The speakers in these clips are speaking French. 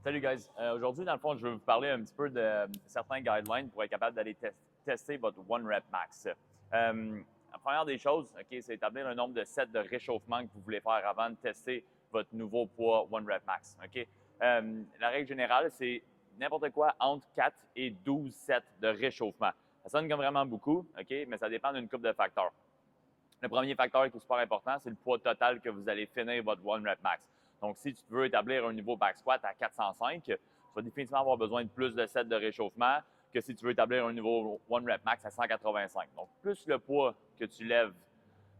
Salut guys. Aujourd'hui, dans le fond, je vais vous parler un petit peu de certains guidelines pour être capable d'aller tester votre One Rep Max. La première des choses, c'est établir un nombre de sets de réchauffement que vous voulez faire avant de tester votre nouveau poids One Rep Max. La règle générale, c'est n'importe quoi entre 4 et 12 sets de réchauffement. Ça sonne comme vraiment beaucoup, mais ça dépend d'une couple de facteurs. Le premier facteur qui est super important, c'est le poids total que vous allez finir votre One Rep Max. Donc, si tu veux établir un nouveau back squat à 405, tu vas définitivement avoir besoin de plus de sets de réchauffement que si tu veux établir un nouveau One Rep Max à 185. Donc, plus le poids que tu lèves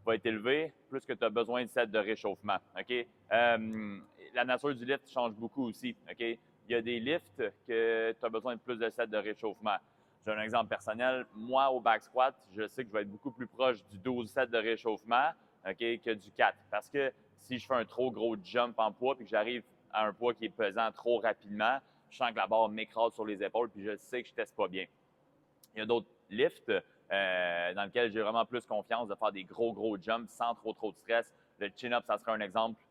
va être élevé, plus que tu as besoin de sets de réchauffement. La nature du lift change beaucoup aussi. Il y a des lifts que tu as besoin de plus de sets de réchauffement. J'ai un exemple personnel. Moi, au back squat, je sais que je vais être beaucoup plus proche du 12 sets de réchauffement que du 4. Parce que si je fais un trop gros jump en poids et que j'arrive à un poids qui est pesant trop rapidement, je sens que la barre m'écrase sur les épaules puis je sais que je ne teste pas bien. Il y a d'autres lifts dans lesquels j'ai vraiment plus confiance de faire des gros jumps sans trop de stress. Le chin-up, ça serait un exemple.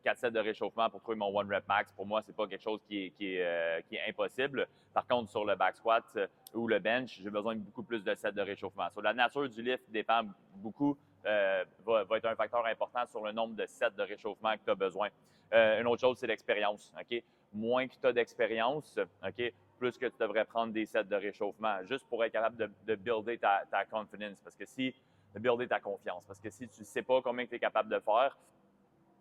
4 sets de réchauffement pour trouver mon One Rep Max. Pour moi, ce n'est pas quelque chose qui est impossible. Par contre, sur le back squat ou le bench, j'ai besoin de beaucoup plus de sets de réchauffement. Sur la nature du lift dépend beaucoup, va être un facteur important sur le nombre de sets de réchauffement que tu as besoin. Une autre chose, c'est l'expérience. Moins que tu as d'expérience, plus que tu devrais prendre des sets de réchauffement, juste pour être capable de builder ta confidence. De builder ta confiance. Parce que si tu ne sais pas combien tu es capable de faire,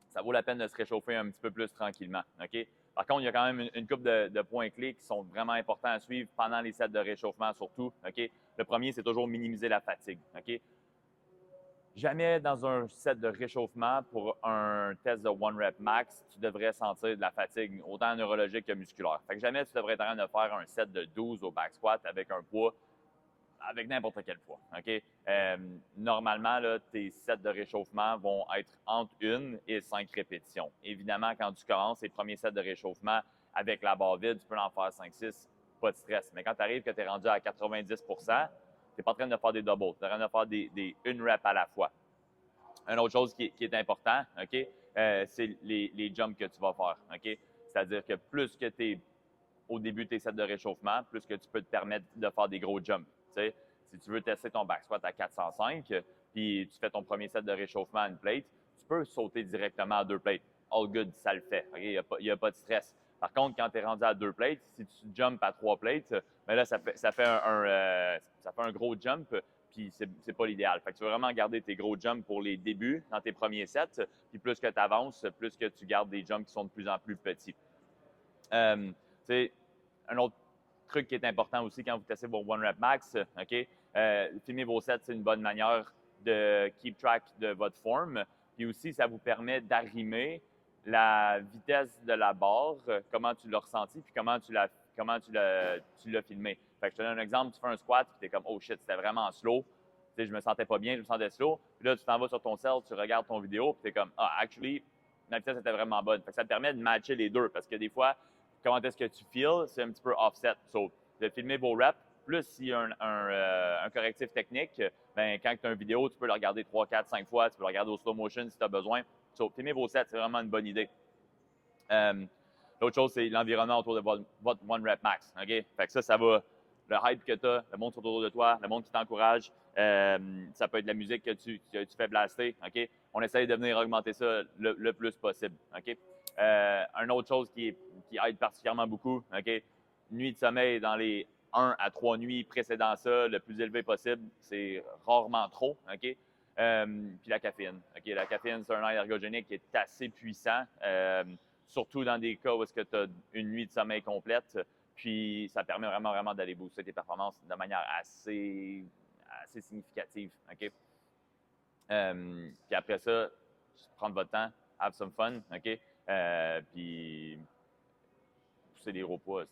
ça vaut la peine de se réchauffer un petit peu plus tranquillement. Par contre, il y a quand même une couple de points clés qui sont vraiment importants à suivre pendant les sets de réchauffement surtout. Le premier, c'est toujours minimiser la fatigue. Jamais dans un set de réchauffement pour un test de One Rep Max, tu devrais sentir de la fatigue, autant neurologique que musculaire. Fait que jamais tu devrais être en train de faire un set de 12 au back squat avec un poids, avec n'importe quel poids. Normalement, là, tes sets de réchauffement vont être entre 1 et 5 répétitions. Évidemment, quand tu commences les premiers sets de réchauffement avec la barre vide, tu peux en faire 5-6, pas de stress. Mais quand tu arrives que tu es rendu à 90 tu n'es pas en train de faire des doubles, tu es en train de faire des une rep à la fois. Une autre chose qui est important, c'est les jumps que tu vas faire. C'est-à-dire que plus que tu es au début de tes sets de réchauffement, plus que tu peux te permettre de faire des gros jumps. Si tu veux tester ton back squat à 405, puis tu fais ton premier set de réchauffement à une plate, tu peux sauter directement à 2 plates. All good, ça le fait. Il n'y a pas de stress. Par contre, quand tu es rendu à 2 plates, si tu jumps à 3 plates, bien là, ça fait un gros jump, puis c'est pas l'idéal. Fait que tu veux vraiment garder tes gros jumps pour les débuts dans tes premiers sets, puis plus que tu avances, plus que tu gardes des jumps qui sont de plus en plus petits. Un autre truc qui est important aussi quand vous testez vos One Rep Max, filmer vos sets, c'est une bonne manière de keep track de votre forme. Puis aussi, ça vous permet d'arrimer la vitesse de la barre, comment tu l'as ressenti, puis comment tu l'as filmé. Fait que je te donne un exemple, tu fais un squat, puis tu es comme « Oh shit, c'était vraiment slow ». Je me sentais pas bien, je me sentais slow. Puis là, tu t'en vas sur ton cell, tu regardes ton vidéo, puis tu es comme « Ah, actually, ma vitesse était vraiment bonne ». Fait que ça te permet de matcher les deux, parce que des fois, comment est-ce que tu feels, c'est un petit peu offset. So, de filmer vos reps, plus s'il y a un correctif technique, ben, quand tu as une vidéo, tu peux le regarder 3, 4, 5 fois, tu peux le regarder au slow motion si tu as besoin. So, filmer vos sets, c'est vraiment une bonne idée. L'autre chose, c'est l'environnement autour de votre One Rep Max. Fait que ça va, le hype que tu as, le monde autour de toi, le monde qui t'encourage, ça peut être de la musique que tu fais blaster. On essaye de venir augmenter ça le plus possible. Une autre chose qui aide particulièrement beaucoup, nuit de sommeil dans les 1 à 3 nuits précédant ça, le plus élevé possible, c'est rarement trop. Puis la caféine. La caféine, c'est un air ergogénique qui est assez puissant, surtout dans des cas où est-ce que tu as une nuit de sommeil complète. Puis ça permet vraiment d'aller booster tes performances de manière assez significative. Puis après ça, prendre votre temps, have some fun. Puis pousser des gros poids.